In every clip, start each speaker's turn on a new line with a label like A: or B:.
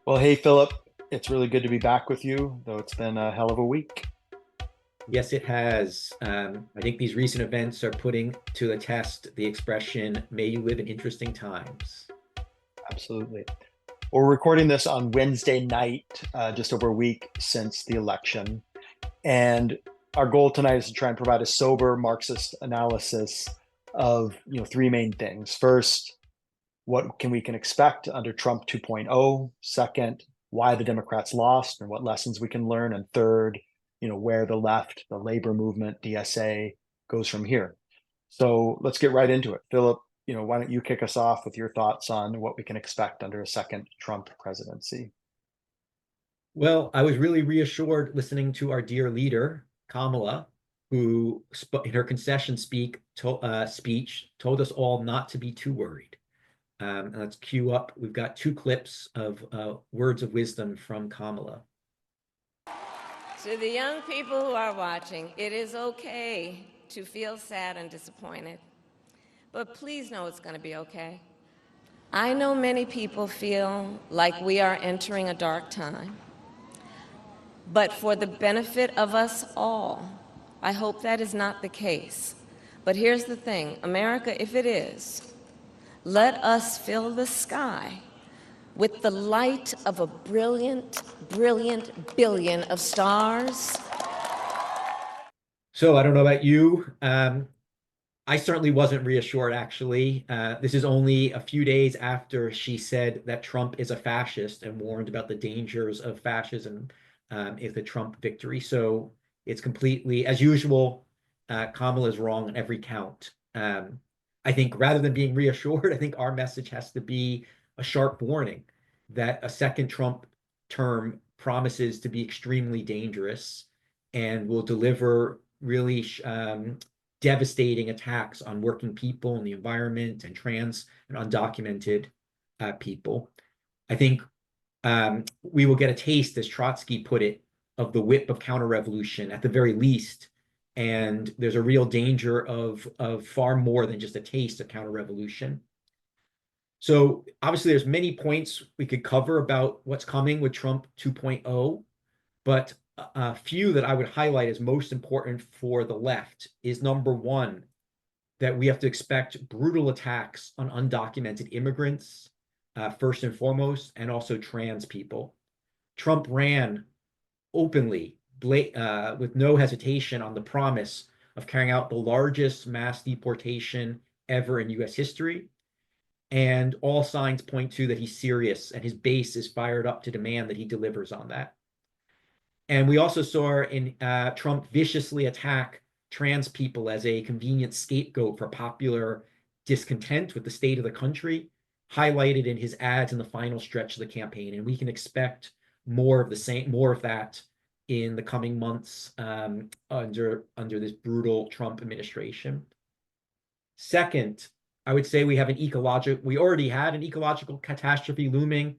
A: Well, hey, Philip, it's really good to be back with you, though it's been a hell of a week.
B: Yes, it has. I think these recent events are putting to the test the expression, may you live in interesting times.
A: Absolutely. We're recording this on Wednesday night, just over a week since the election. And our goal tonight is to try and provide a sober Marxist analysis of, three main things. First, what we can expect under Trump 2.0. Second, why the Democrats lost and what lessons we can learn. And third, where the left, the labor movement, DSA goes from here. So let's get right into it. Philip, why don't you kick us off with your thoughts on what we can expect under a second Trump presidency?
B: Well, I was really reassured listening to our dear leader, Kamala, who in her concession speech told us all not to be too worried. And let's cue up. We've got two clips of words of wisdom from Kamala.
C: To the young people who are watching, it is okay to feel sad and disappointed, but please know it's going to be okay. I know many people feel like we are entering a dark time, but for the benefit of us all, I hope that is not the case. But here's the thing, America, if it is, let us fill the sky with the light of a brilliant, brilliant billion of stars.
B: So I don't know about you. I certainly wasn't reassured, actually. This is only a few days after she said that Trump is a fascist and warned about the dangers of fascism if the Trump victory. So it's completely, as usual, Kamala is wrong on every count. I think rather than being reassured, I think our message has to be a sharp warning that a second Trump term promises to be extremely dangerous and will deliver really devastating attacks on working people and the environment and trans and undocumented people. I think we will get a taste, as Trotsky put it, of the whip of counter-revolution at the very least. And there's a real danger of far more than just a taste of counter-revolution. So obviously there's many points we could cover about what's coming with Trump 2.0, but a few that I would highlight as most important for the left is number one, that we have to expect brutal attacks on undocumented immigrants, first and foremost, and also trans people. Trump ran openly, with no hesitation, on the promise of carrying out the largest mass deportation ever in US history. And all signs point to that he's serious and his base is fired up to demand that he delivers on that. And we also saw Trump viciously attack trans people as a convenient scapegoat for popular discontent with the state of the country, highlighted in his ads in the final stretch of the campaign. And we can expect more of the same, more of that in the coming months under this brutal Trump administration. Second, I would say we already had an ecological catastrophe looming.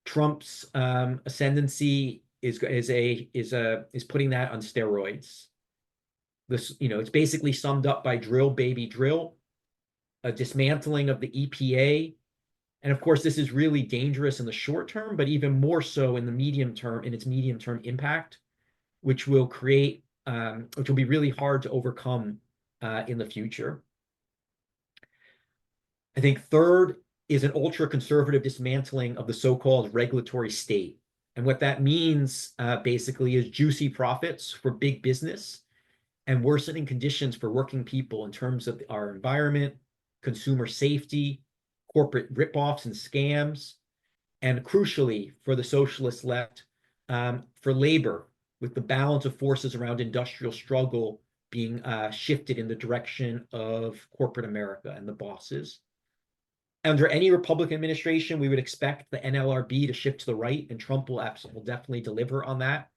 B: Trump's ascendancy is putting that on steroids. It's basically summed up by drill, baby, drill, a dismantling of the EPA. And of course, this is really dangerous in the short term, but even more so in the medium term, in its medium term impact, which will be really hard to overcome in the future. I think third is an ultra-conservative dismantling of the so-called regulatory state. And what that means basically is juicy profits for big business and worsening conditions for working people in terms of our environment, consumer safety, corporate ripoffs and scams, and crucially for the socialist left, for labor, with the balance of forces around industrial struggle being shifted in the direction of corporate America and the bosses. Under any Republican administration, we would expect the NLRB to shift to the right, and Trump will definitely deliver on that.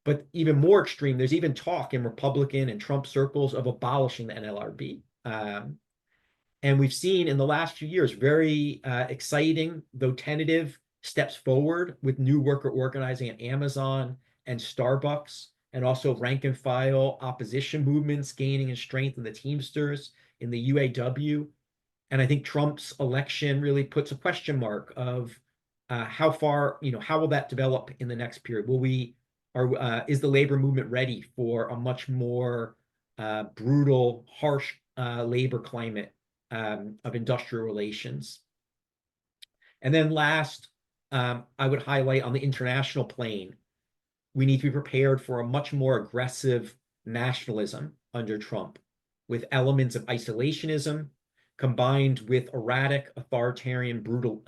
B: But even more extreme, there's even talk in Republican and Trump circles of abolishing the NLRB. And we've seen in the last few years very exciting, though tentative, steps forward with new worker organizing at Amazon and Starbucks, and also rank and file opposition movements gaining in strength in the Teamsters, in the UAW. And I think Trump's election really puts a question mark of how far, how will that develop in the next period? Is the labor movement ready for a much more brutal, harsh labor climate of industrial relations? And then last, I would highlight on the international plane, we need to be prepared for a much more aggressive nationalism under Trump, with elements of isolationism combined with erratic, authoritarian, brutal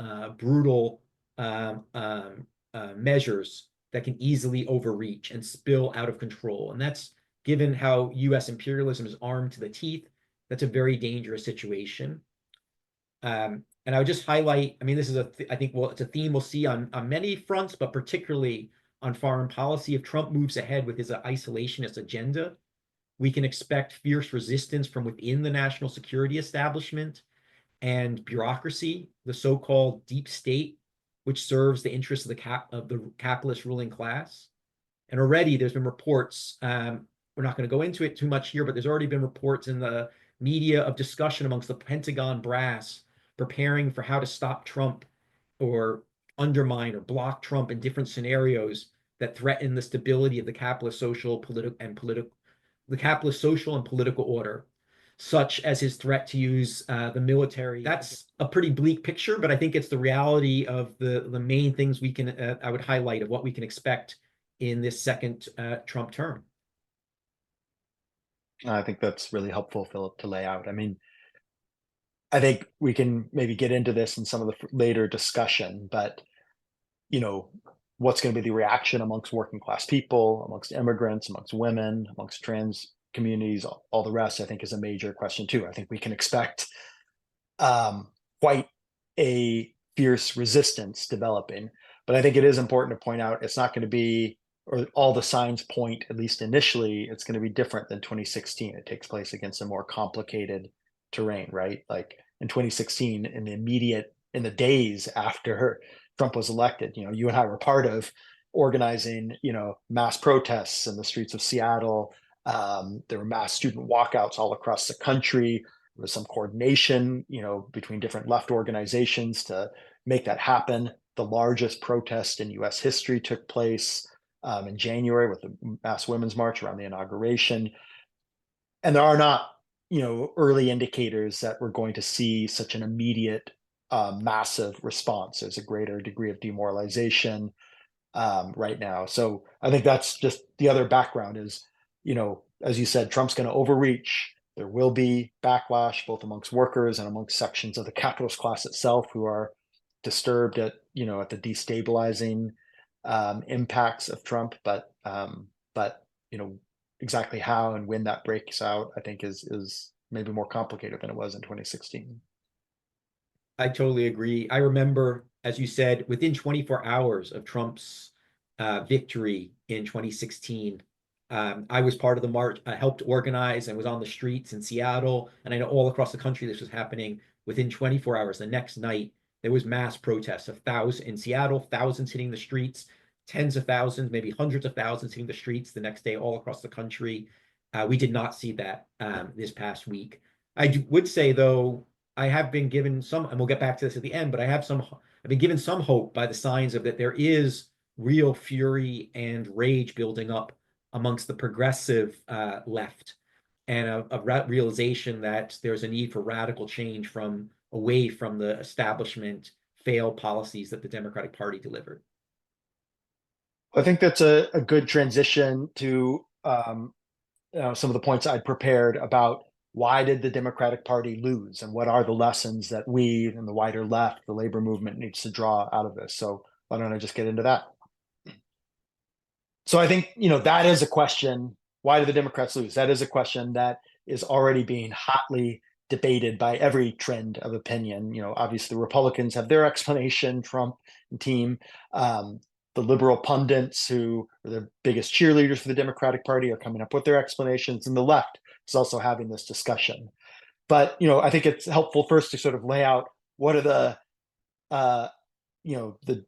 B: measures that can easily overreach and spill out of control. And that's, given how U.S. imperialism is armed to the teeth, that's a very dangerous situation. And I would just highlight, I mean, this is I think, well, it's a theme we'll see on many fronts, but particularly on foreign policy. If Trump moves ahead with his isolationist agenda, we can expect fierce resistance from within the national security establishment and bureaucracy, the so-called deep state, which serves the interests of the capitalist ruling class. And already there's been reports, we're not going to go into it too much here, but there's already been reports in the media of discussion amongst the Pentagon brass preparing for how to stop Trump or undermine or block Trump in different scenarios that threaten the stability of the capitalist social and political order, such as his threat to use the military. That's a pretty bleak picture, but I think it's the reality of the main things we can, I would highlight, of what we can expect in this second Trump term.
A: I think that's really helpful, Philip, to lay out. I mean, I think we can maybe get into this in some of the later discussion, but what's going to be the reaction amongst working class people, amongst immigrants, amongst women, amongst trans communities, all the rest, I think is a major question too. I think we can expect quite a fierce resistance developing, but I think it is important to point out it's not going to be, or all the signs point, at least initially, it's going to be different than 2016. It takes place against a more complicated terrain, right? Like in 2016, in the days after Trump was elected, you and I were part of organizing, mass protests in the streets of Seattle. There were mass student walkouts all across the country. There was some coordination, between different left organizations to make that happen. The largest protest in US history took place in January with the mass women's march around the inauguration. And there are not, early indicators that we're going to see such an immediate, massive response. There's a greater degree of demoralization right now. So I think that's just the other background is, as you said, Trump's going to overreach. There will be backlash both amongst workers and amongst sections of the capitalist class itself who are disturbed at the destabilizing impacts of Trump. But exactly how and when that breaks out, I think is maybe more complicated than it was in 2016.
B: I totally agree. I remember, as you said, within 24 hours of Trump's victory in 2016, I was part of the march. I helped organize and was on the streets in Seattle, and I know all across the country this was happening. Within 24 hours, the next night, there was mass protests of thousands in Seattle, thousands hitting the streets, tens of thousands, maybe hundreds of thousands hitting the streets the next day all across the country. We did not see that this past week. I would say, though, I have been given some, and we'll get back to this at the end, but I've been given some hope by the signs of that there is real fury and rage building up amongst the progressive left, and a realization that there's a need for radical change away from the establishment failed policies that the Democratic Party delivered.
A: I think that's a good transition to some of the points I'd prepared about why did the Democratic Party lose and what are the lessons that we and the wider left, the labor movement, needs to draw out of this. So why don't I just get into that? So I think, that is a question. Why did the Democrats lose? That is a question that is already being hotly debated by every trend of opinion. Obviously the Republicans have their explanation, Trump and team. The liberal pundits who are the biggest cheerleaders for the Democratic Party are coming up with their explanations, and the left is also having this discussion. But, I think it's helpful first to sort of lay out what are the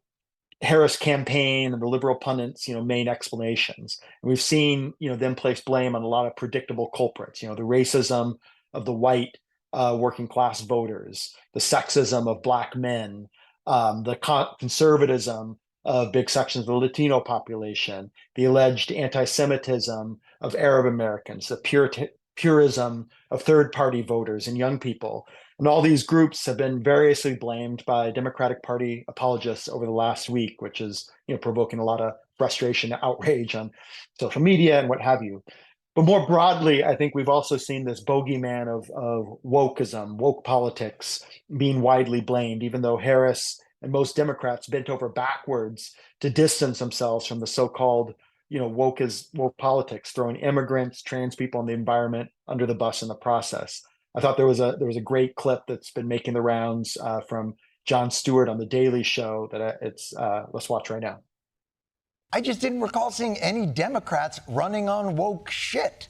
A: Harris campaign and the liberal pundits, main explanations. And we've seen, them place blame on a lot of predictable culprits, the racism of the white working class voters, the sexism of Black men, the conservatism of big sections of the Latino population, the alleged anti-Semitism of Arab Americans, the purism of third-party voters and young people. And all these groups have been variously blamed by Democratic Party apologists over the last week, which is provoking a lot of frustration and outrage on social media and what have you. But more broadly, I think we've also seen this bogeyman of wokeism, woke politics being widely blamed, even though Harris and most Democrats bent over backwards to distance themselves from the so-called woke politics, throwing immigrants, trans people, and the environment under the bus in the process. I thought there was a great clip that's been making the rounds from Jon Stewart on the Daily Show that let's watch right now.
D: I just didn't recall seeing any Democrats running on woke shit.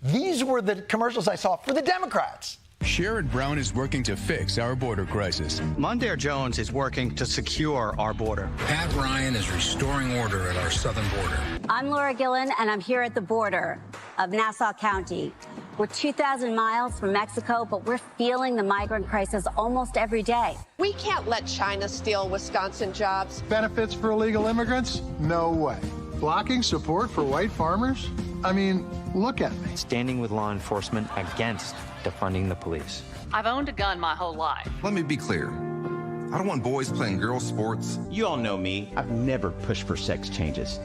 D: These were the commercials I saw for the Democrats.
E: Sherrod Brown is working to fix our border crisis.
F: Mondaire Jones is working to secure our border.
G: Pat Ryan is restoring order at our southern border.
H: I'm Laura Gillen, and I'm here at the border of Nassau County. We're 2,000 miles from Mexico, but we're feeling the migrant crisis almost every day.
I: We can't let China steal Wisconsin jobs.
J: Benefits for illegal immigrants? No way. Blocking support for white farmers? I mean, look at me.
K: Standing with law enforcement against defunding the police.
L: I've owned a gun my whole life.
M: Let me be clear. I don't want boys playing girls' sports.
N: You all know me. I've never pushed for sex changes.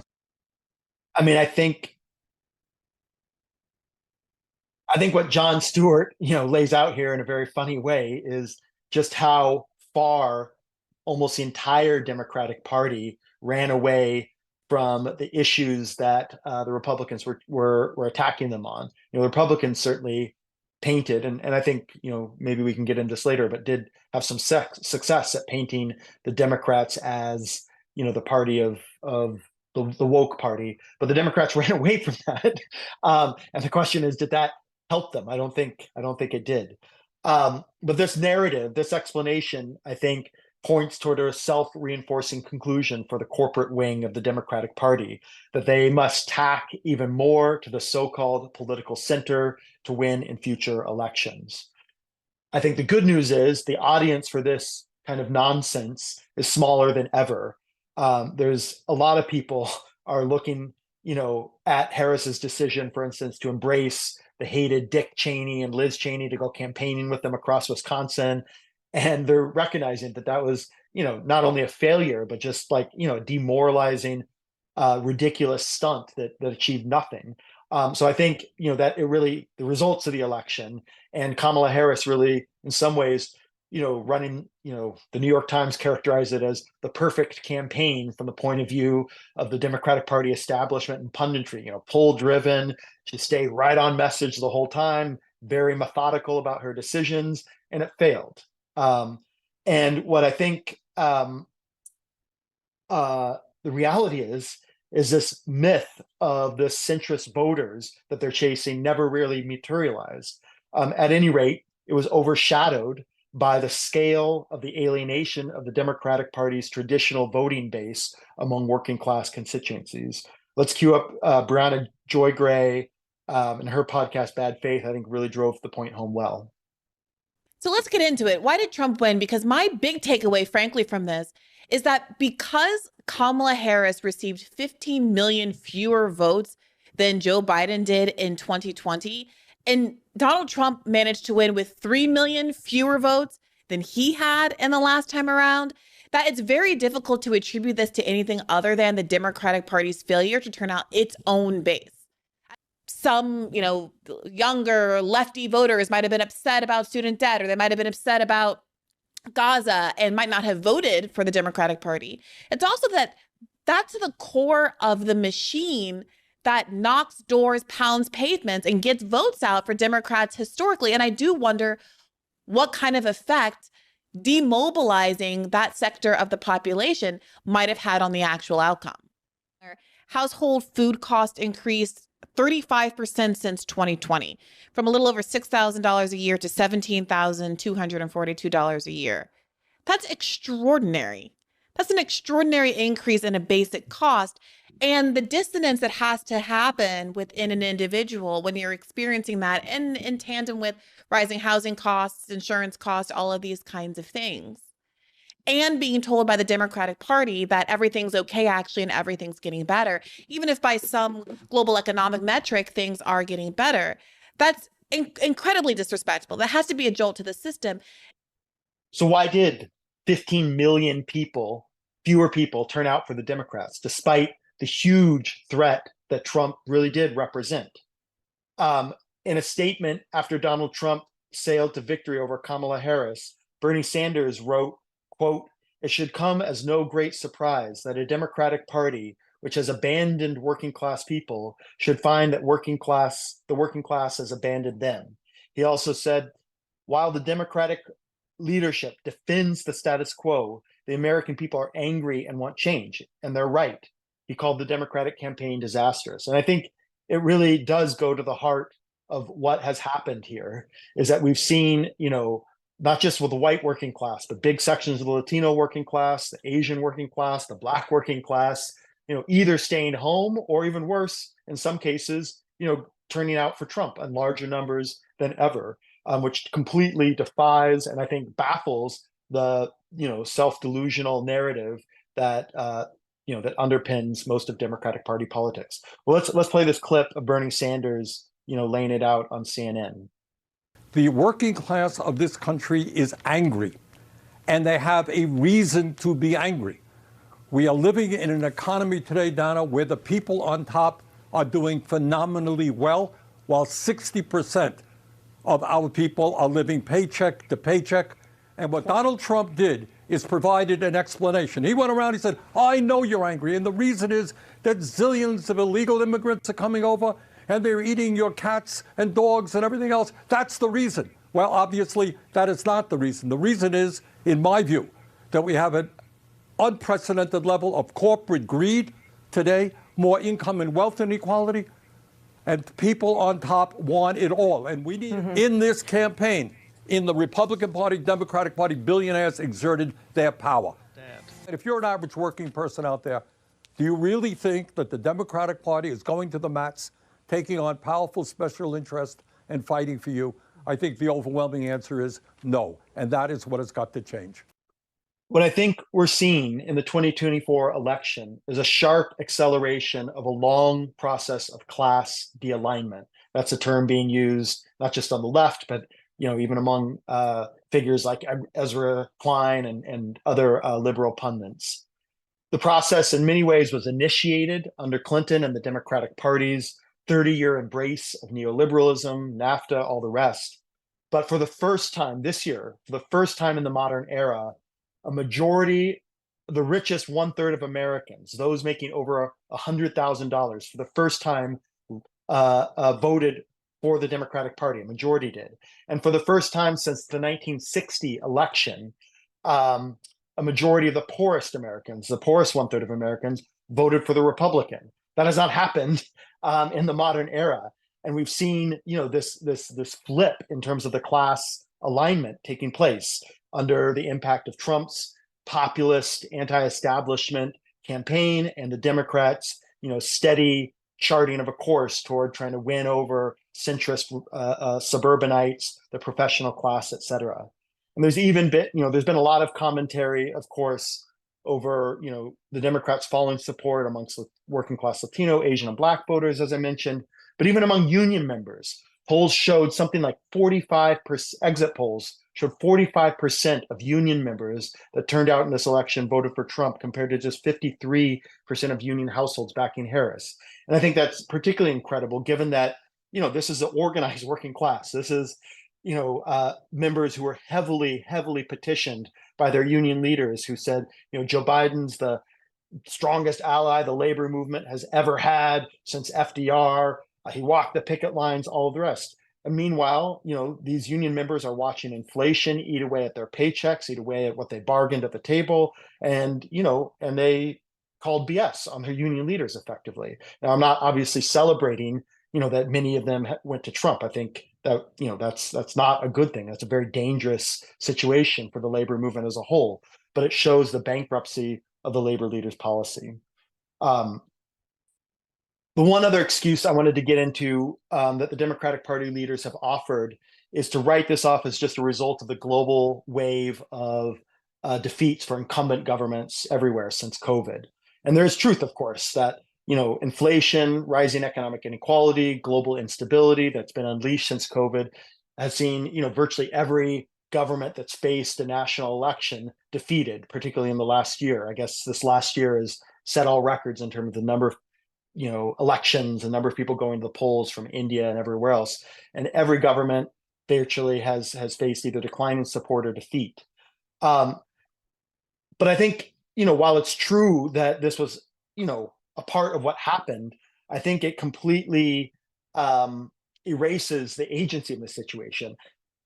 A: I mean, I think what Jon Stewart, lays out here in a very funny way is just how far almost the entire Democratic Party ran away from the issues that the Republicans were attacking them on. The Republicans certainly painted, and I think maybe we can get into this later, but did have some success at painting the Democrats as the party of the woke party, but the Democrats ran away from that. And the question is, did that help them? I don't think it did. But this narrative, this explanation, I think, points toward a self-reinforcing conclusion for the corporate wing of the Democratic Party, that they must tack even more to the so-called political center to win in future elections. I think the good news is the audience for this kind of nonsense is smaller than ever. There's a lot of people are looking, at Harris's decision, for instance, to embrace the hated Dick Cheney and Liz Cheney to go campaigning with them across Wisconsin. And they're recognizing that was, not only a failure, but just like, a demoralizing, ridiculous stunt that achieved nothing. So I think, that the results of the election and Kamala Harris really, in some ways, running, the New York Times characterized it as the perfect campaign from the point of view of the Democratic Party establishment and punditry, poll driven. She stayed right on message the whole time, very methodical about her decisions, and it failed. And what I think the reality is this myth of the centrist voters that they're chasing never really materialized. At any rate, it was overshadowed by the scale of the alienation of the Democratic Party's traditional voting base among working class constituencies. Let's cue up Brianna Joy Gray and her podcast, Bad Faith, I think really drove the point home well.
O: So let's get into it. Why did Trump win? Because my big takeaway, frankly, from this is that because Kamala Harris received 15 million fewer votes than Joe Biden did in 2020, and Donald Trump managed to win with 3 million fewer votes than he had in the last time around, that it's very difficult to attribute this to anything other than the Democratic Party's failure to turn out its own base. Some, younger lefty voters might have been upset about student debt, or they might have been upset about Gaza and might not have voted for the Democratic Party. It's also that that's the core of the machine that knocks doors, pounds pavements, and gets votes out for Democrats historically. And I do wonder what kind of effect demobilizing that sector of the population might have had on the actual outcome. Household food cost increased 35% since 2020, from a little over $6,000 a year to $17,242 a year. That's extraordinary. That's an extraordinary increase in a basic cost. And the dissonance that has to happen within an individual when you're experiencing that in tandem with rising housing costs, insurance costs, all of these kinds of things. and being told by the Democratic Party that everything's okay actually and everything's getting better, even if by some global economic metric things are getting better. That's incredibly disrespectful. That has to be a jolt to the system.
A: So why did 15 million fewer people turn out for the Democrats, despite the huge threat that Trump really did represent? In a statement after Donald Trump sailed to victory over Kamala Harris, Bernie Sanders wrote, quote, "It should come as no great surprise that a Democratic Party which has abandoned working class people should find that the working class has abandoned them." He also said, while the Democratic leadership defends the status quo, the American people are angry and want change, and they're right. He called the Democratic campaign disastrous. And I think it really does go to the heart of what has happened here, is that we've seen, not just with the white working class, but big sections of the Latino working class, the Asian working class, the Black working class, either staying home or, even worse, in some cases, turning out for Trump in larger numbers than ever, which completely defies and I think baffles the self-delusional narrative that that underpins most of Democratic Party politics. Well, let's play this clip of Bernie Sanders, laying it out on CNN.
P: The working class of this country is angry, and they have a reason to be angry. We are living in an economy today, Donna, where the people on top are doing phenomenally well, while 60% of our people are living paycheck to paycheck. And what Donald Trump did is provided an explanation. He went around, he said, I know you're angry, and the reason is that zillions of illegal immigrants are coming over, and they're eating your cats and dogs and everything else. That's the reason. Well, obviously, that is not the reason. The reason is, in my view, that we have an unprecedented level of corporate greed today, more income and wealth inequality, and people on top want it all. And we need, in this campaign, in the Republican Party, Democratic Party, billionaires exerted their power. And if you're an average working person out there, do you really think that the Democratic Party is going to the mats, taking on powerful special interest and fighting for you? I think the overwhelming answer is no. And that is what has got to change.
A: What I think we're seeing in the 2024 election is a sharp acceleration of a long process of class dealignment. That's a term being used not just on the left, but even among figures like Ezra Klein and other liberal pundits. The process in many ways was initiated under Clinton and the Democratic Party's 30-year embrace of neoliberalism, NAFTA, all the rest. But for the first time this year, for the first time in the modern era, a majority, the richest 1/3 of Americans, those making over $100,000, for the first time voted for the Democratic Party. A majority did. And for the first time since the 1960 election, a majority of the poorest Americans, the poorest 1/3 of Americans, voted for the Republican. That has not happened in the modern era. And we've seen, this flip in terms of the class alignment taking place under the impact of Trump's populist anti-establishment campaign and the Democrats, steady charting of a course toward trying to win over centrist suburbanites, the professional class, et cetera. And there's been a lot of commentary, of course, over, the Democrats' falling support amongst the working class Latino, Asian, and Black voters, as I mentioned, but even among union members. Polls showed something like 45%, exit polls showed 45% of union members that turned out in this election voted for Trump, compared to just 53% of union households backing Harris. And I think that's particularly incredible, given that, this is the organized working class. This is, members who were heavily petitioned by their union leaders who said, Joe Biden's the strongest ally the labor movement has ever had since FDR. He walked the picket lines, all of the rest. And meanwhile, these union members are watching inflation eat away at their paychecks, eat away at what they bargained at the table, and and they called BS on their union leaders effectively. Now, I'm not obviously celebrating, that many of them went to Trump. I think that that's not a good thing. That's a very dangerous situation for the labor movement as a whole. But it shows the bankruptcy of the labor leaders' policy. The one other excuse I wanted to get into that the Democratic Party leaders have offered is to write this off as just a result of the global wave of defeats for incumbent governments everywhere since COVID. And there is truth, of course, that inflation, rising economic inequality, global instability that's been unleashed since COVID has seen virtually every government that's faced a national election defeated, particularly in the last year. I guess this last year has set all records in terms of the number of elections, the number of people going to the polls from India and everywhere else. And every government virtually has faced either decline in support or defeat. But I think, while it's true that this was, a part of what happened, I think it completely erases the agency of the situation.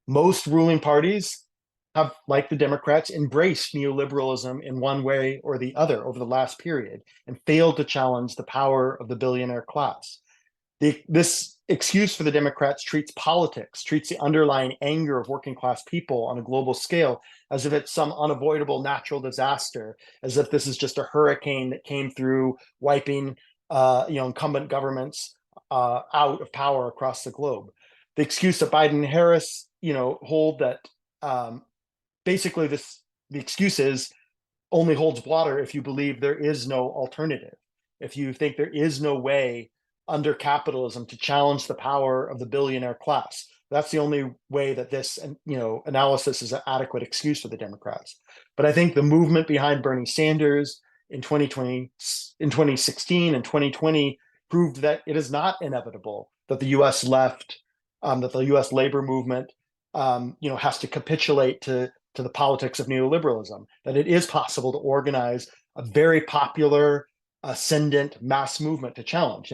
A: Most ruling parties have, like the Democrats, embraced neoliberalism in one way or the other over the last period and failed to challenge the power of the billionaire class. This excuse for the Democrats treats politics, treats the underlying anger of working class people on a global scale as if it's some unavoidable natural disaster, as if this is just a hurricane that came through, wiping incumbent governments out of power across the globe. The excuse that Biden and Harris hold that basically the excuse is only holds water if you believe there is no alternative. If you think there is no way under capitalism to challenge the power of the billionaire class, that's the only way that this analysis is an adequate excuse for the Democrats. But I think the movement behind Bernie Sanders in 2016 and 2020 proved that it is not inevitable that the U.S. left, that the U.S. labor movement has to capitulate to the politics of neoliberalism, that it is possible to organize a very popular, ascendant mass movement to challenge.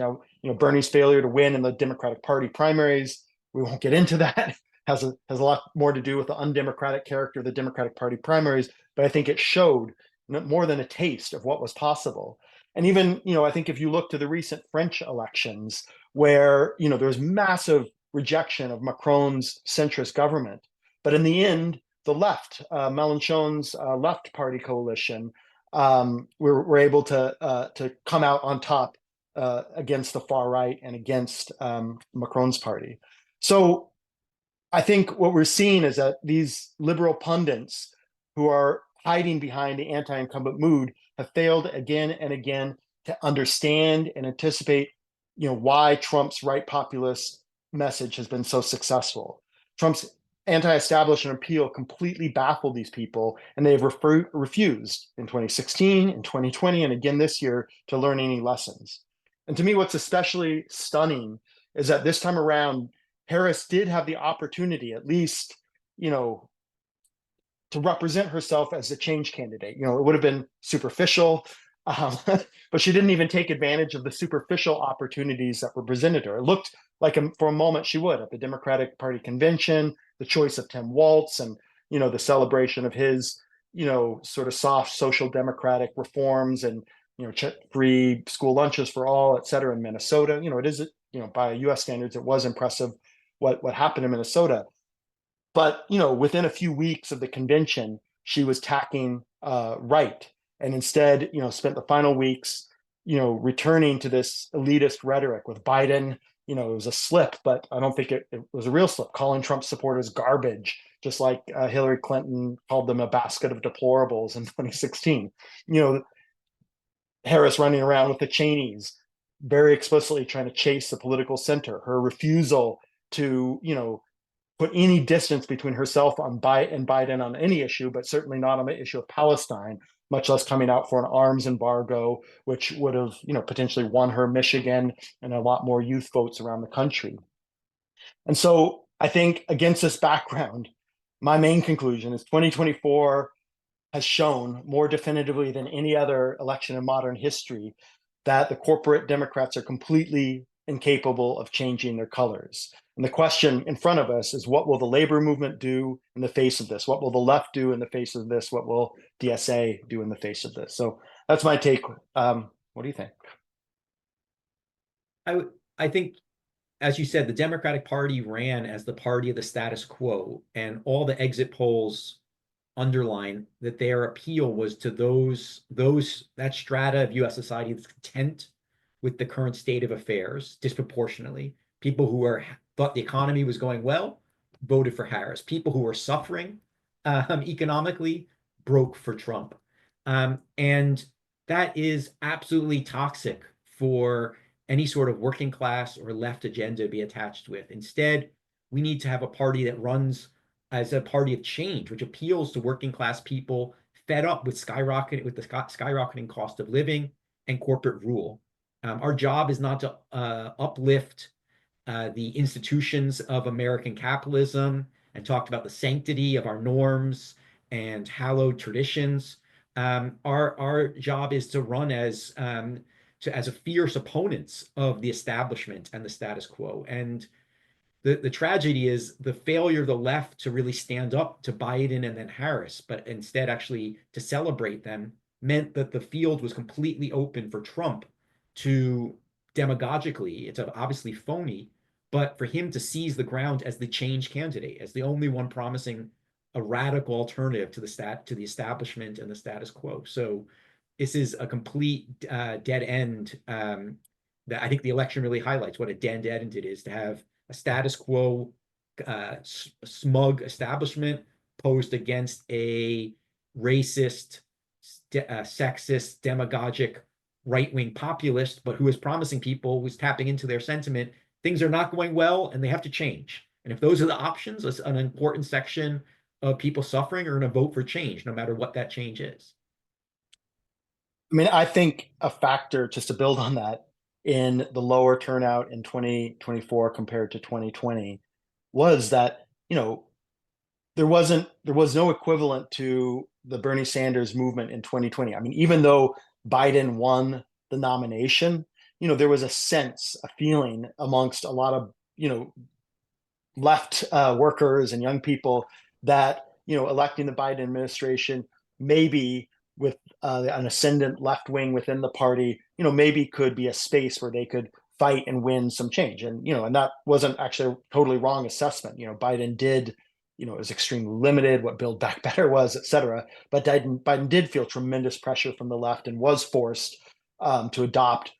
A: Bernie's failure to win in the Democratic Party primaries, we won't get into that, has a lot more to do with the undemocratic character of the Democratic Party primaries, but I think it showed more than a taste of what was possible. And even, I think if you look to the recent French elections, where, there was massive rejection of Macron's centrist government, but in the end, the left, Mélenchon's left party coalition, were able to come out on top against the far right and against Macron's party. So I think what we're seeing is that these liberal pundits who are hiding behind the anti-incumbent mood have failed again and again to understand and anticipate, why Trump's right populist message has been so successful. Trump's anti-establishment appeal completely baffled these people, and they've refused in 2016, in 2020, and again this year to learn any lessons. And to me, what's especially stunning is that this time around, Harris did have the opportunity, at least, to represent herself as a change candidate. It would have been superficial, but she didn't even take advantage of the superficial opportunities that were presented to her. It looked like for a moment she would at the Democratic Party convention, the choice of Tim Walz and, the celebration of his, sort of soft social democratic reforms and, free school lunches for all, et cetera, in Minnesota. It is, by US standards, it was impressive what happened in Minnesota. But, within a few weeks of the convention, she was tacking right, and instead, spent the final weeks, returning to this elitist rhetoric with Biden. It was a slip, but I don't think it was a real slip, calling Trump supporters garbage, just like Hillary Clinton called them a basket of deplorables in 2016. Harris running around with the Cheneys, very explicitly trying to chase the political center. Her refusal to, put any distance between herself and Biden on any issue, but certainly not on the issue of Palestine, much less coming out for an arms embargo, which would have, potentially won her Michigan and a lot more youth votes around the country. And so I think against this background, my main conclusion is 2024 has shown more definitively than any other election in modern history that the corporate Democrats are completely incapable of changing their colors. And the question in front of us is, what will the labor movement do in the face of this? What will the left do in the face of this? What will DSA do in the face of this? So that's my take. What do you think?
B: I think, as you said, the Democratic Party ran as the party of the status quo, and all the exit polls underline that their appeal was to that strata of U.S. society that's content with the current state of affairs disproportionately. People who thought the economy was going well voted for Harris. People who were suffering economically broke for Trump. And that is absolutely toxic for any sort of working class or left agenda to be attached with. Instead, we need to have a party that runs as a party of change, which appeals to working class people fed up with the skyrocketing cost of living and corporate rule. Our job is not to uplift the institutions of American capitalism and talked about the sanctity of our norms and hallowed traditions. Our job is to run as a fierce opponents of the establishment and the status quo. And the tragedy is the failure of the left to really stand up to Biden and then Harris, but instead actually to celebrate them, meant that the field was completely open for Trump to demagogically, it's obviously phony, but for him to seize the ground as the change candidate, as the only one promising a radical alternative to the establishment and the status quo. So this is a complete dead end that I think the election really highlights what a dead end it is to have a status quo, smug establishment posed against a racist, sexist, demagogic, right-wing populist, but who is promising people, who's tapping into their sentiment, things are not going well and they have to change. And if those are the options, an important section of people suffering are going to vote for change, no matter what that change is.
A: I mean, I think a factor, just to build on that, in the lower turnout in 2024 compared to 2020 was that, there was no equivalent to the Bernie Sanders movement in 2020. I mean, even though Biden won the nomination, there was a sense, a feeling amongst a lot of, left workers and young people that, electing the Biden administration, maybe with an ascendant left wing within the party, maybe could be a space where they could fight and win some change. And, and that wasn't actually a totally wrong assessment. Biden did, it was extremely limited what Build Back Better was, et cetera. But Biden did feel tremendous pressure from the left and was forced to adopt,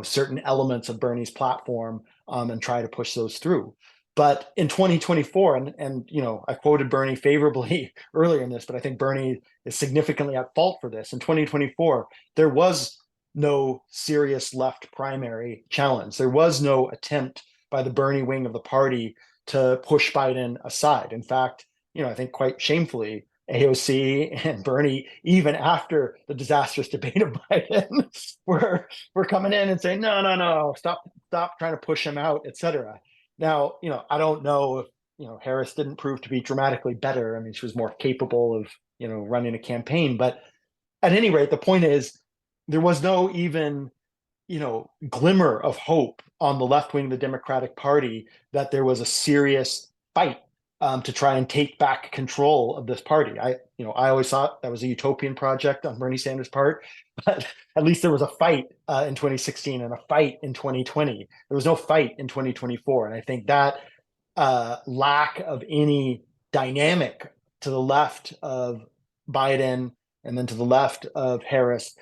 A: certain elements of Bernie's platform and try to push those through. But in 2024, and I quoted Bernie favorably earlier in this, but I think Bernie is significantly at fault for this. In 2024, there was no serious left primary challenge. There was no attempt by the Bernie wing of the party to push Biden aside. In fact, I think quite shamefully, AOC and Bernie, even after the disastrous debate of Biden, were coming in and saying, no, stop trying to push him out, et cetera. Now, I don't know if, Harris didn't prove to be dramatically better. I mean, she was more capable of, running a campaign. But at any rate, the point is, there was no even, glimmer of hope on the left wing of the Democratic Party that there was a serious fight to try and take back control of this party. I always thought that was a utopian project on Bernie Sanders' part, but at least there was a fight in 2016 and a fight in 2020. There was no fight in 2024. And I think that lack of any dynamic to the left of Biden and then to the left of Harris,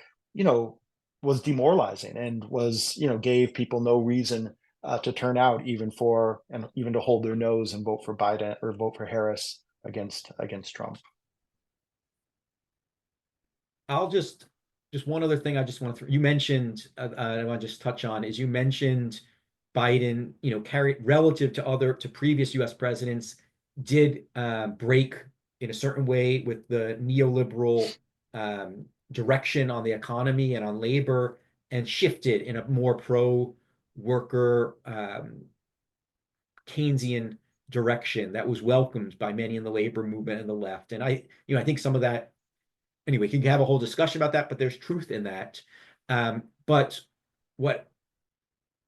A: was demoralizing and was, gave people no reason to turn out even to hold their nose and vote for Biden or vote for Harris against Trump.
B: I'll just one other thing I just want to you mentioned I want to just touch on is you mentioned Biden, carried relative to previous U.S. presidents did break in a certain way with the neoliberal direction on the economy and on labor and shifted in a more pro-worker Keynesian direction that was welcomed by many in the labor movement and the left. And I think some of that, anyway, you can have a whole discussion about that, but there's truth in that. But what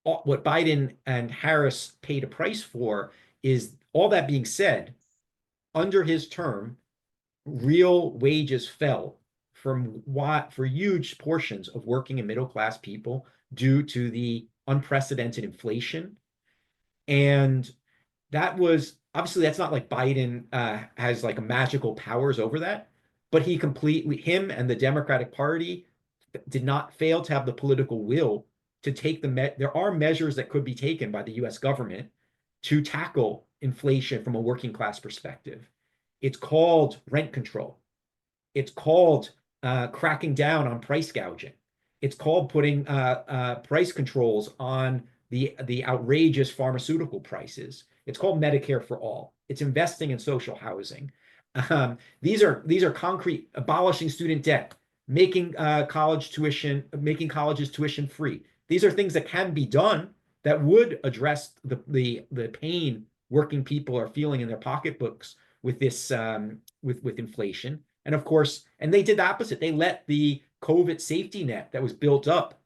B: Biden and Harris paid a price for is, all that being said, under his term, real wages fell for huge portions of working and middle class people due to the unprecedented inflation. And that was obviously, that's not like Biden has like a magical powers over that, but him and the Democratic Party did not fail to have the political will to take there are measures that could be taken by the US government to tackle inflation from a working class perspective. It's called rent control. It's called cracking down on price gouging. It's called putting price controls on the outrageous pharmaceutical prices. It's called Medicare for all. It's investing in social housing. These are concrete, abolishing student debt, making colleges tuition free. These are things that can be done that would address the pain working people are feeling in their pocketbooks with this with inflation. And of course, and they did the opposite. They let the COVID safety net that was built up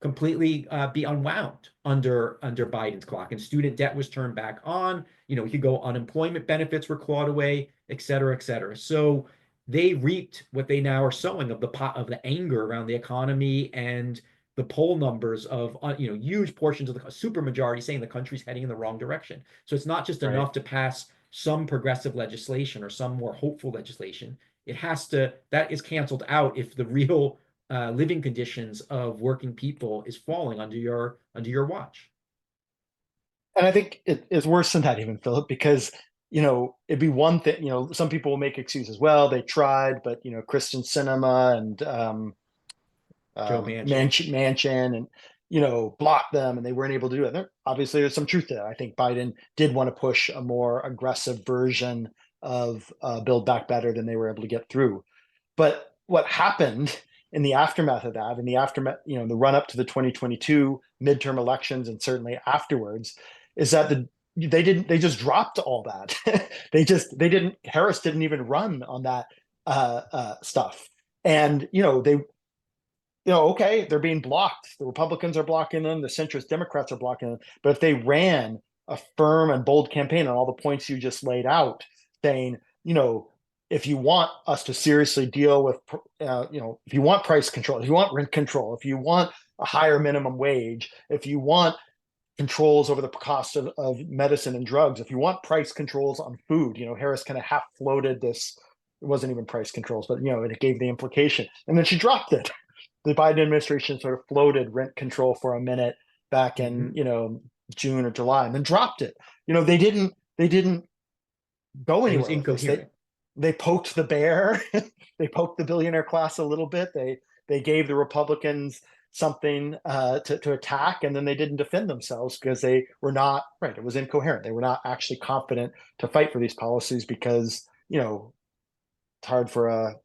B: completely be unwound under Biden's clock, and student debt was turned back on. You could go, unemployment benefits were clawed away, et cetera, et cetera. So they reaped what they now are sowing of the anger around the economy and the poll numbers of huge portions of the supermajority saying the country's heading in the wrong direction. So it's not just enough to pass some progressive legislation or some more hopeful legislation. That is canceled out if the real living conditions of working people is falling under your watch.
A: And I think it is worse than that even, Philip, because it'd be one thing. Some people will make excuses. Well, they tried, but Kristen Sinema and
B: Joe
A: Manchin and blocked them, and they weren't able to do it. Obviously, there's some truth there. I think Biden did want to push a more aggressive version of Build Back Better than they were able to get through. But what happened in the aftermath of that, the run up to the 2022 midterm elections, and certainly afterwards, is that they just dropped all that. Harris didn't even run on that stuff, and okay, they're being blocked. The Republicans are blocking them. The centrist Democrats are blocking them. But if they ran a firm and bold campaign on all the points you just laid out, saying, if you want us to seriously deal with, if you want price control, if you want rent control, if you want a higher minimum wage, if you want controls over the cost of medicine and drugs, if you want price controls on food, Harris kind of half floated this. It wasn't even price controls, but it gave the implication, and then she dropped it. The Biden administration sort of floated rent control for a minute back in June or July, and then dropped it. They didn't go anywhere.
B: It was incoherent.
A: They poked the bear. They poked the billionaire class a little bit. They gave the Republicans something to attack, and then they didn't defend themselves because they were not right. It was incoherent. They were not actually confident to fight for these policies because it's hard for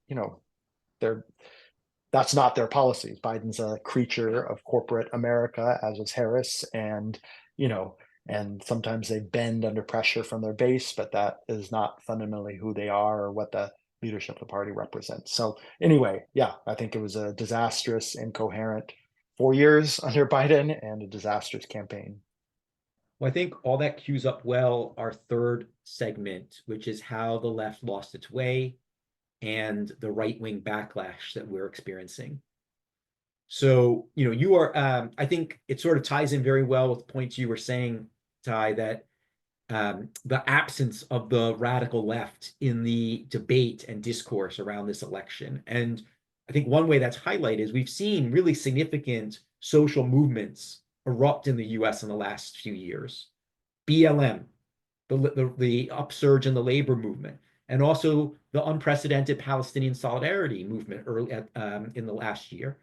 A: that's not their policies. Biden's a creature of corporate America, as is Harris, and sometimes they bend under pressure from their base, but that is not fundamentally who they are or what the leadership of the party represents. So anyway, yeah, I think it was a disastrous, incoherent 4 years under Biden and a disastrous campaign.
B: Well, I think all that cues up well our third segment, which is how the left lost its way and the right-wing backlash that we're experiencing. So, you are, I think it sort of ties in very well with the points you were saying, Ty, that the absence of the radical left in the debate and discourse around this election. And I think one way that's highlighted is we've seen really significant social movements erupt in the US in the last few years. BLM, the upsurge in the labor movement, and also the unprecedented Palestinian solidarity movement in the last year.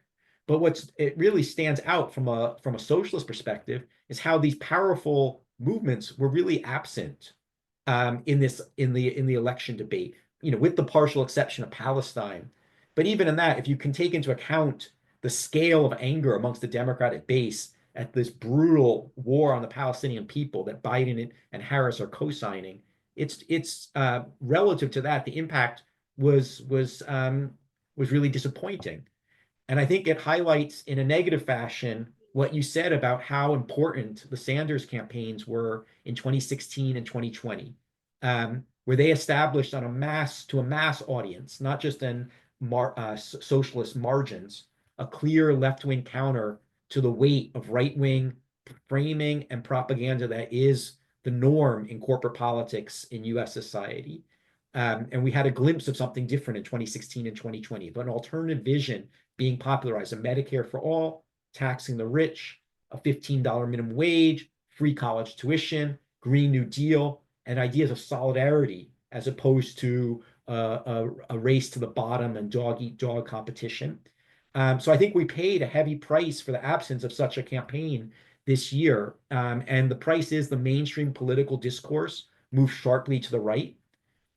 B: But it really stands out from a socialist perspective is how these powerful movements were really absent in the election debate, with the partial exception of Palestine. But even in that, if you can take into account the scale of anger amongst the Democratic base at this brutal war on the Palestinian people that Biden and Harris are co-signing, it's relative to that, the impact was really disappointing. And I think it highlights in a negative fashion what you said about how important the Sanders campaigns were in 2016 and 2020, where they established on a mass audience, not just in socialist margins, a clear left-wing counter to the weight of right-wing framing and propaganda that is the norm in corporate politics in US society. And we had a glimpse of something different in 2016 and 2020, but an alternative vision being popularized, a Medicare for all, taxing the rich, a $15 minimum wage, free college tuition, Green New Deal, and ideas of solidarity as opposed to a race to the bottom and dog-eat-dog competition. So I think we paid a heavy price for the absence of such a campaign this year. And the price is the mainstream political discourse moved sharply to the right.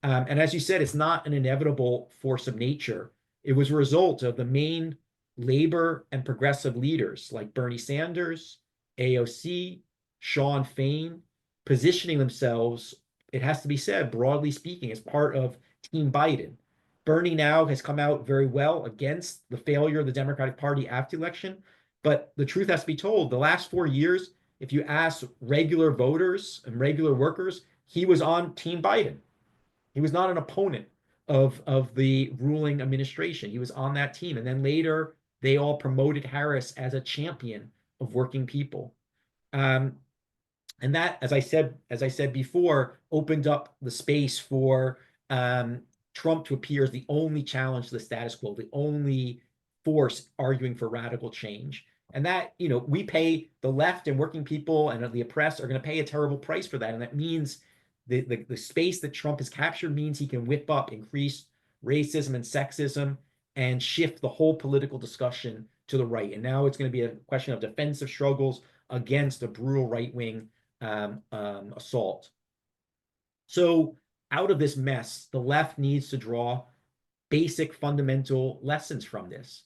B: And as you said, it's not an inevitable force of nature. It was a result of the main labor and progressive leaders like Bernie Sanders, AOC, Sean Fain, positioning themselves, it has to be said, broadly speaking, as part of Team Biden. Bernie now has come out very well against the failure of the Democratic Party after the election. But the truth has to be told, the last 4 years, if you ask regular voters and regular workers, he was on Team Biden. He was not an opponent of the ruling administration. He was on that team. And then later, they all promoted Harris as a champion of working people. And that, as I said before, opened up the space for Trump to appear as the only challenge to the status quo, the only force arguing for radical change. And that, we pay, the left and working people and the oppressed are going to pay a terrible price for that. And that means the space that Trump has captured means he can whip up increased racism and sexism and shift the whole political discussion to the right. And now it's going to be a question of defensive struggles against a brutal right-wing assault. So out of this mess, the left needs to draw basic fundamental lessons from this.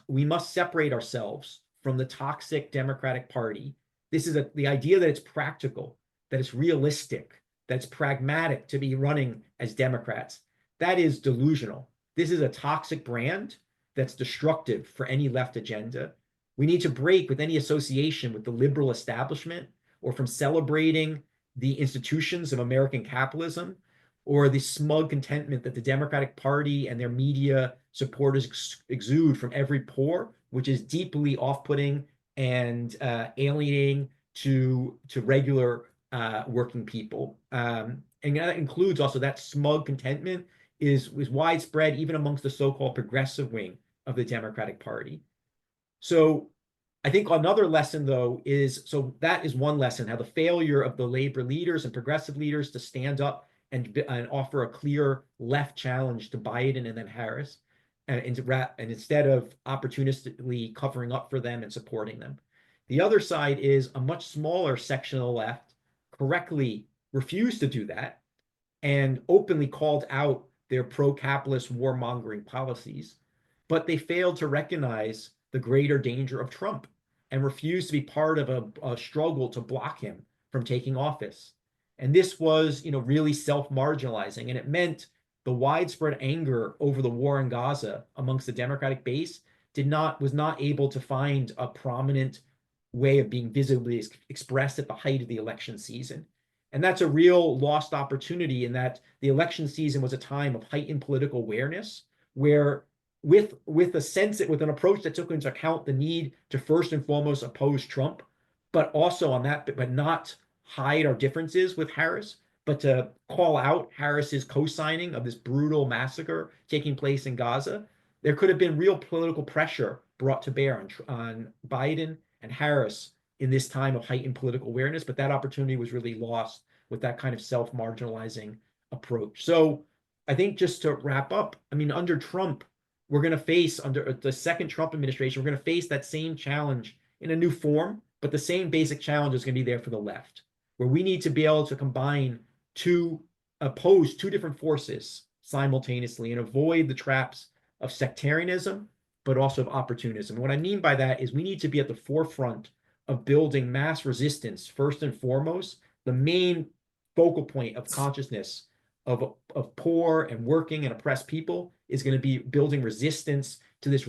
B: We must separate ourselves from the toxic Democratic Party. This is the idea that it's practical, that it's realistic, that it's pragmatic to be running as Democrats. That is delusional. This is a toxic brand that's destructive for any left agenda. We need to break with any association with the liberal establishment or from celebrating the institutions of American capitalism or the smug contentment that the Democratic Party and their media supporters exude from every pore, which is deeply off-putting and alienating to regular working people. And that includes also that smug contentment is widespread even amongst the so-called progressive wing of the Democratic Party. So I think another lesson, though, so that is one lesson, how the failure of the labor leaders and progressive leaders to stand up and offer a clear left challenge to Biden and then Harris, and instead of opportunistically covering up for them and supporting them. The other side is a much smaller section of the left correctly refused to do that and openly called out their pro-capitalist warmongering policies, but they failed to recognize the greater danger of Trump and refused to be part of a struggle to block him from taking office. And this was, really self-marginalizing, and it meant the widespread anger over the war in Gaza amongst the Democratic base was not able to find a prominent way of being visibly expressed at the height of the election season. And that's a real lost opportunity in that the election season was a time of heightened political awareness where with an approach that took into account the need to first and foremost oppose Trump, but also but not hide our differences with Harris, but to call out Harris's co-signing of this brutal massacre taking place in Gaza, there could have been real political pressure brought to bear on Biden and Harris in this time of heightened political awareness, but that opportunity was really lost with that kind of self-marginalizing approach. So I think just to wrap up, under Trump, we're going to face, under the second Trump administration, we're going to face that same challenge in a new form, but the same basic challenge is going to be there for the left, where we need to be able to oppose two different forces simultaneously and avoid the traps of sectarianism, but also of opportunism. And what I mean by that is we need to be at the forefront of building mass resistance, first and foremost. The main focal point of consciousness of poor and working and oppressed people is going to be building resistance to this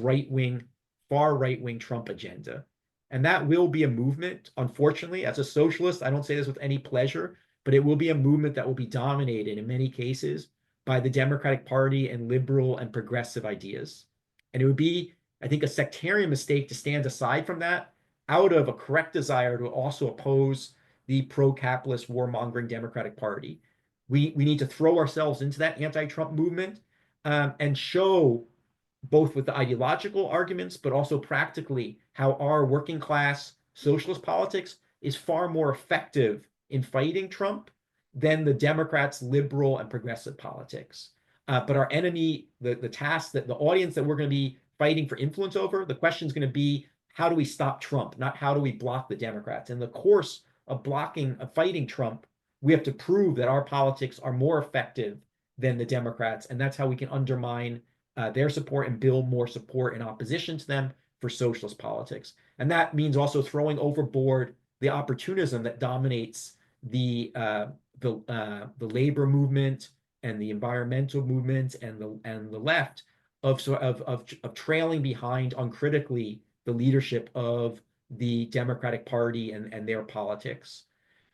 B: far right-wing Trump agenda. And that will be a movement, unfortunately. As a socialist, I don't say this with any pleasure, but it will be a movement that will be dominated in many cases by the Democratic Party and liberal and progressive ideas. And it would be, I think, a sectarian mistake to stand aside from that out of a correct desire to also oppose the pro-capitalist warmongering Democratic Party. We need to throw ourselves into that anti-Trump movement and show, both with the ideological arguments, but also practically, how our working class socialist politics is far more effective in fighting Trump than the Democrats' liberal and progressive politics. But our enemy, the task that the audience that we're going to be fighting for influence over, the question is going to be, how do we stop Trump, not how do we block the Democrats? In the course of fighting Trump, we have to prove that our politics are more effective than the Democrats, and that's how we can undermine their support and build more support in opposition to them for socialist politics. And that means also throwing overboard the opportunism that dominates the labor movement and the environmental movement and the left of trailing behind uncritically the leadership of the Democratic Party and their politics.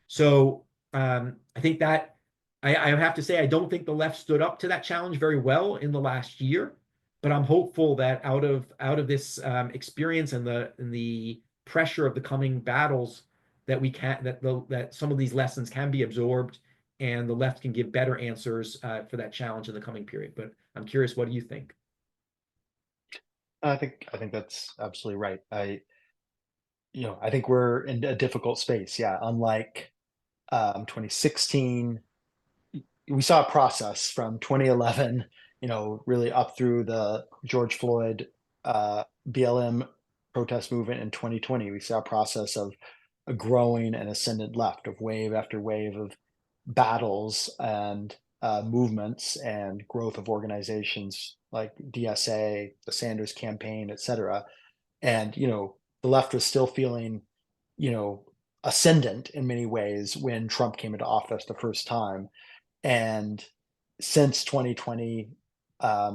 B: So I think that I have to say I don't think the left stood up to that challenge very well in the last year, but I'm hopeful that out of this experience and the pressure of the coming battles that that some of these lessons can be absorbed and the left can give better answers for that challenge in the coming period. But I'm curious, what do you think?
A: I think that's absolutely right. I think we're in a difficult space. Yeah, unlike 2016, we saw a process from 2011, really up through the George Floyd BLM protest movement in 2020. We saw a process of a growing and ascendant left, of wave after wave of battles and movements and growth of organizations like DSA, the Sanders campaign, et cetera. And, the left was still feeling, ascendant in many ways when Trump came into office the first time. And since 2020,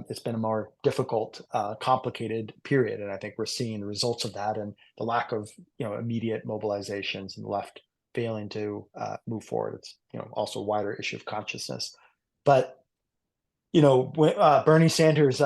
A: it's been a more difficult, complicated period. And I think we're seeing the results of that and the lack of, immediate mobilizations and the left failing to move forward. It's, also a wider issue of consciousness. But, Bernie Sanders'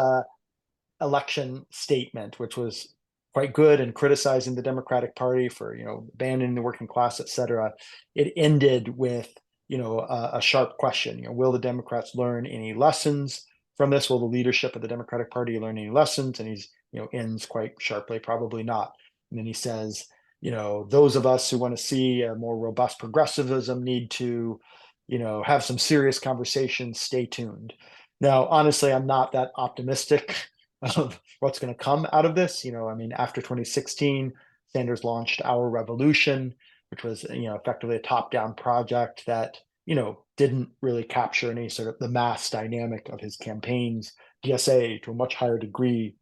A: election statement, which was quite good and criticizing the Democratic Party for, abandoning the working class, et cetera, it ended with, a sharp question. Will the Democrats learn any lessons from this? Will the leadership of the Democratic Party learn any lessons? And he's, ends quite sharply, probably not. And then he says, those of us who want to see a more robust progressivism need to, have some serious conversations. Stay tuned. Now, honestly, I'm not that optimistic of what's going to come out of this. After 2016, Sanders launched Our Revolution, which was, effectively a top-down project that, didn't really capture any sort of the mass dynamic of his campaigns. DSA, to a much higher degree,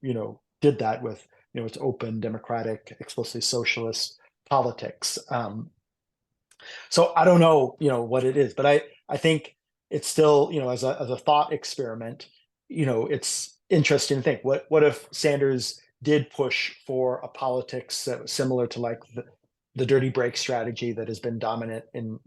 A: did that with, its open, democratic, explicitly socialist politics. So I don't know, what it is, but I think it's still, as a thought experiment, it's interesting to think what if Sanders did push for a politics that was similar to like the dirty break strategy that has been dominant in,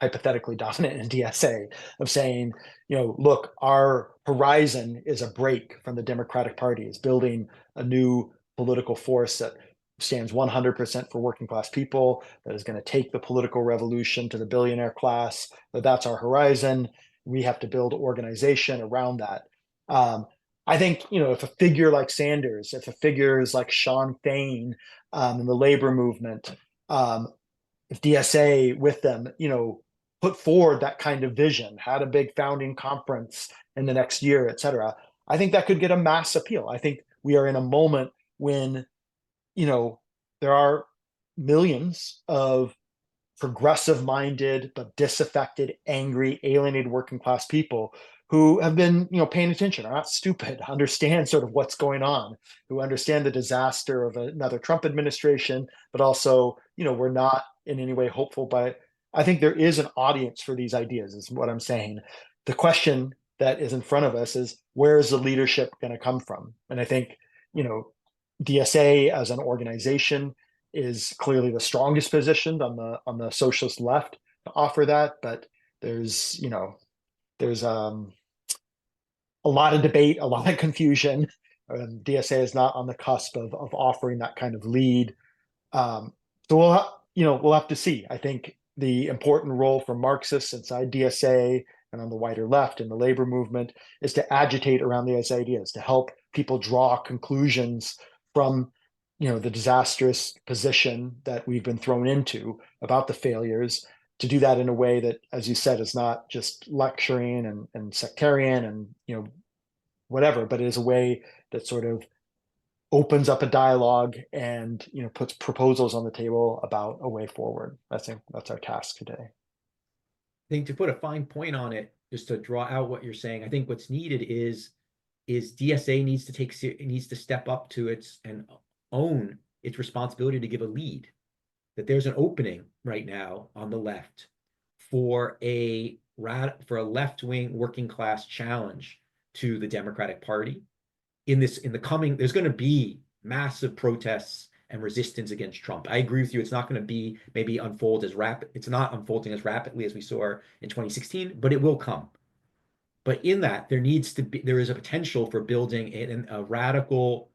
A: hypothetically dominant in DSA, of saying, look, our horizon is a break from the Democratic Party, is building a new political force that stands 100% for working class people, that is going to take the political revolution to the billionaire class, that's our horizon. We have to build organization around that. I think, if a figure like Sanders, if a figures like Sean Fain in the labor movement, if DSA with them, put forward that kind of vision, had a big founding conference in the next year, et cetera, I think that could get a mass appeal. I think we are in a moment when, there are millions of progressive-minded but disaffected, angry, alienated working class people who have been, paying attention, are not stupid, understand sort of what's going on, who understand the disaster of another Trump administration, but also, we're not in any way hopeful. But I think there is an audience for these ideas, is what I'm saying. The question that is in front of us is, where is the leadership going to come from? And I think, DSA as an organization is clearly the strongest positioned on the socialist left to offer that, but there's a lot of debate, a lot of confusion. DSA is not on the cusp of offering that kind of lead. So we'll have to see. I think the important role for Marxists inside DSA and on the wider left in the labor movement is to agitate around these ideas, to help people draw conclusions from the disastrous position that we've been thrown into about the failures, to do that in a way that, as you said, is not just lecturing and sectarian and whatever, but is a way that sort of opens up a dialogue and puts proposals on the table about a way forward. I think that's our task today.
B: I think to put a fine point on it, just to draw out what you're saying, I think what's needed is DSA needs to step up to its and own its responsibility to give a lead. That there's an opening right now on the left for a left-wing working class challenge to the Democratic Party. There's going to be massive protests and resistance against Trump. I agree with you. It's not going to be maybe it's not unfolding as rapidly as we saw in 2016, but it will come. But in that, there is a potential for building a radical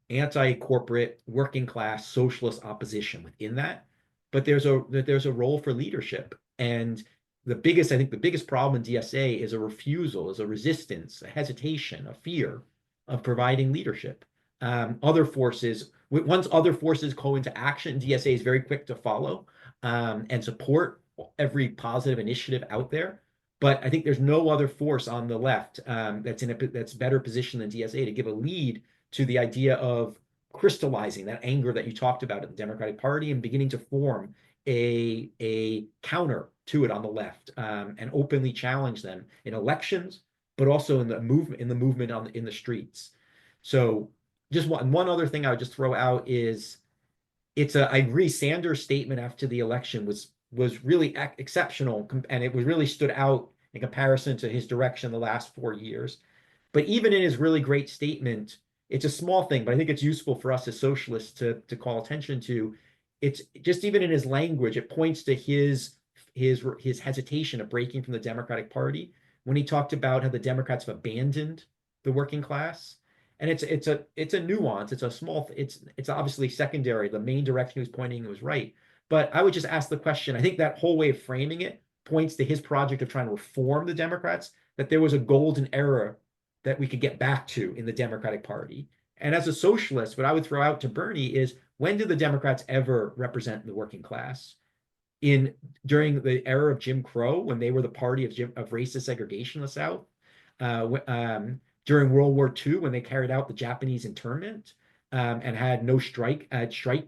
B: anti-corporate working class socialist opposition within that. But there's a role for leadership. And I think the biggest problem in DSA is a refusal, is a resistance, a hesitation, a fear of providing leadership. Once other forces go into action, DSA is very quick to follow and support every positive initiative out there. But I think there's no other force on the left that's better positioned than DSA to give a lead to the idea of crystallizing that anger that you talked about at the Democratic Party and beginning to form a counter to it on the left and openly challenge them in elections, but also in the movement in the streets. So just one other thing I would just throw out is I agree Sanders' statement after the election was really exceptional, and it was really stood out in comparison to his direction the last 4 years. But even in his really great statement, it's a small thing, but I think it's useful for us as socialists to call attention to. It's just even in his language, it points to his hesitation of breaking from the Democratic Party when he talked about how the Democrats have abandoned the working class. And it's a nuance. It's obviously secondary. The main direction he was pointing was right. But I would just ask the question. I think that whole way of framing it points to his project of trying to reform the Democrats, that there was a golden era that we could get back to in the Democratic Party. And as a socialist, what I would throw out to Bernie is, when did the Democrats ever represent the working class? During the era of Jim Crow, when they were the party of racist segregation in the South, during World War II, when they carried out the Japanese internment and had no strike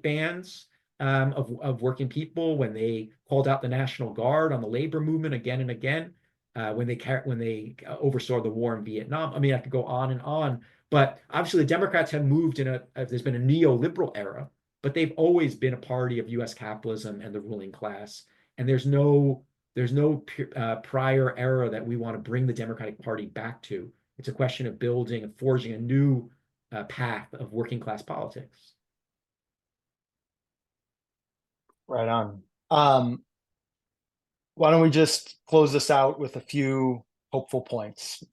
B: bans of working people, when they called out the National Guard on the labor movement again and again, when they oversaw the war in Vietnam. I mean, I could go on and on, but obviously the Democrats have moved there's been a neoliberal era, but they've always been a party of U.S. capitalism and the ruling class. And there's no prior era that we want to bring the Democratic Party back to. It's a question of building and forging a new path of working class politics.
A: Right on. Why don't we just close this out with a few hopeful points?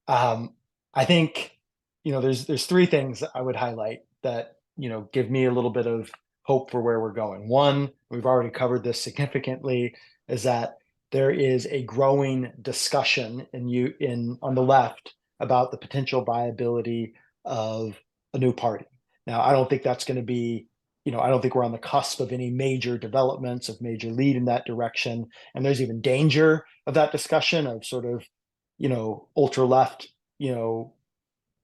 A: I think, there's three things I would highlight that, give me a little bit of hope for where we're going. One, we've already covered this significantly, is that there is a growing discussion on the left about the potential viability of a new party. Now, I don't think that's going to be, I don't think we're on the cusp of any major developments, of major lead in that direction. And there's even danger of that discussion of sort of, ultra left,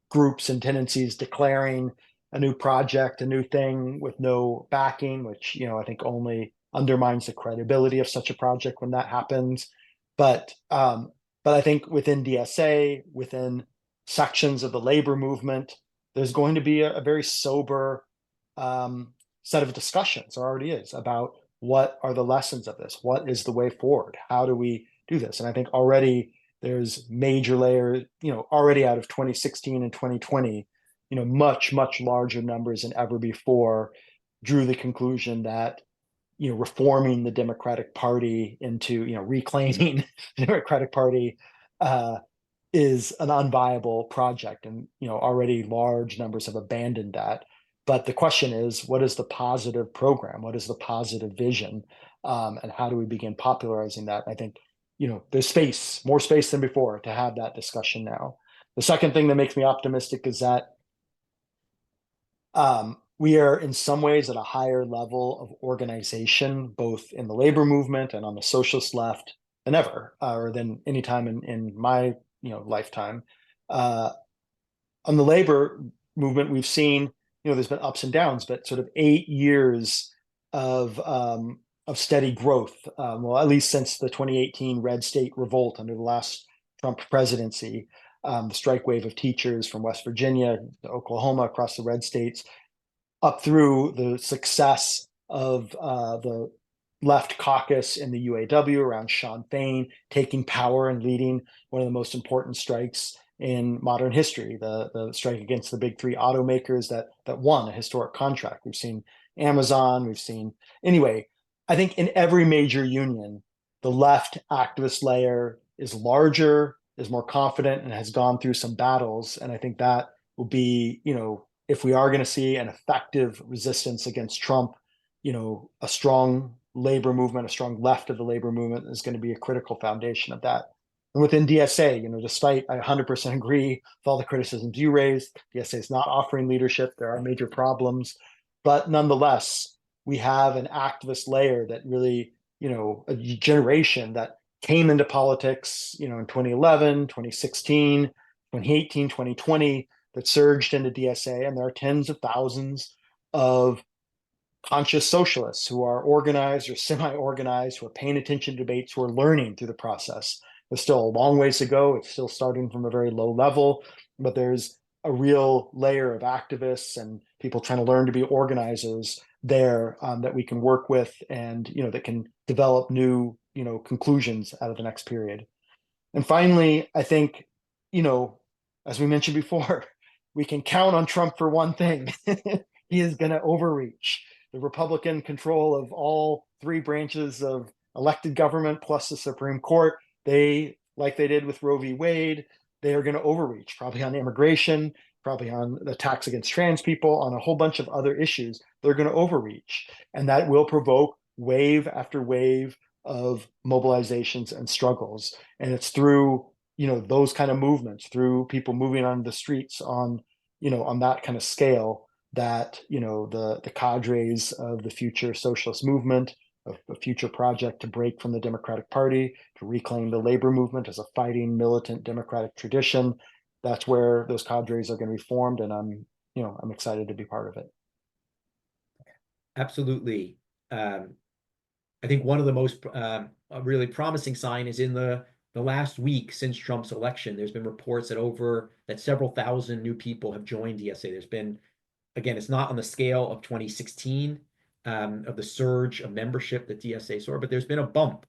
A: groups and tendencies declaring a new project, a new thing with no backing, which, I think only undermines the credibility of such a project when that happens. But I think within DSA, within sections of the labor movement, there's going to be a very sober set of discussions, there already is, about what are the lessons of this? What is the way forward? How do we do this? And I think already there's major layers, already out of 2016 and 2020, much, much larger numbers than ever before drew the conclusion that, reforming the Democratic Party into, reclaiming the Democratic Party is an unviable project. And, already large numbers have abandoned that. But the question is, what is the positive program? What is the positive vision? And how do we begin popularizing that? I think, there's more space than before to have that discussion now. The second thing that makes me optimistic is that we are in some ways at a higher level of organization, both in the labor movement and on the socialist left than ever, or than any time in my lifetime. On the labor movement, we've seen there's been ups and downs, but sort of 8 years of steady growth. Well, at least since the 2018 Red State Revolt under the last Trump presidency, the strike wave of teachers from West Virginia to Oklahoma across the red states, up through the success of the left caucus in the UAW around Sean Fain taking power and leading one of the most important strikes in modern history, the strike against the big three automakers that won a historic contract. We've seen Amazon, anyway, I think in every major union, the left activist layer is larger, is more confident, and has gone through some battles. And I think that will be, if we are going to see an effective resistance against Trump, a strong labor movement, a strong left of the labor movement is going to be a critical foundation of that. And within DSA, despite I 100% agree with all the criticisms you raised, DSA is not offering leadership. There are major problems, but nonetheless, we have an activist layer that really, a generation that came into politics, in 2011, 2016, 2018, 2020, that surged into DSA. And there are tens of thousands of conscious socialists who are organized or semi-organized, who are paying attention to debates, who are learning through the process. There's still a long ways to go. It's still starting from a very low level, but there's a real layer of activists and people trying to learn to be organizers there that we can work with, and that can develop new conclusions out of the next period. And finally, I think as we mentioned before, we can count on Trump for one thing. He is going to overreach. The Republican control of all three branches of elected government plus the Supreme Court, they, like they did with Roe v. Wade, they are going to overreach, probably on immigration, probably on the attacks against trans people, on a whole bunch of other issues. They're going to overreach. And that will provoke wave after wave of mobilizations and struggles. And it's through, those kind of movements, through people moving on the streets on that kind of scale, that, the cadres of the future socialist movement, a future project to break from the Democratic Party, to reclaim the labor movement as a fighting, militant democratic tradition. That's where those cadres are going to be formed, and I'm excited to be part of it.
B: Absolutely. I think one of the most really promising sign is in the last week since Trump's election. There's been reports that several thousand new people have joined DSA. There's been, again, it's not on the scale of 2016. Of the surge of membership that DSA saw, but there's been a bump,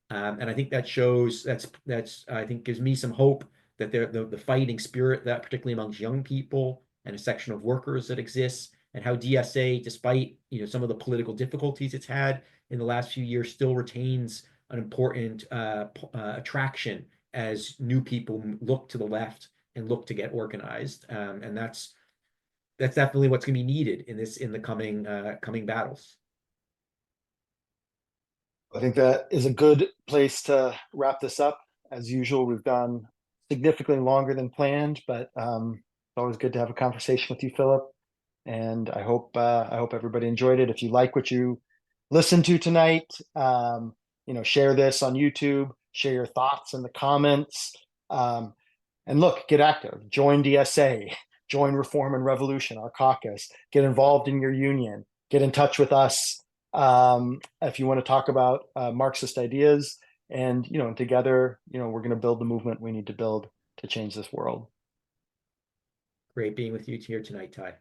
B: and I think that shows that's I think gives me some hope that the fighting spirit that particularly amongst young people and a section of workers that exists, and how DSA, despite some of the political difficulties it's had in the last few years, still retains an important attraction as new people look to the left and look to get organized, and that's definitely what's going to be needed in the coming battles.
A: I think that is a good place to wrap this up. As usual, we've gone significantly longer than planned, but it's always good to have a conversation with you, Philip. And I hope everybody enjoyed it. If you like what you listened to tonight, share this on YouTube, share your thoughts in the comments, and look, get active. Join DSA. Join Reform and Revolution, our caucus. Get involved in your union. Get in touch with us if you want to talk about Marxist ideas. And together, we're going to build the movement we need to build to change this world.
B: Great being with you here tonight, Ty.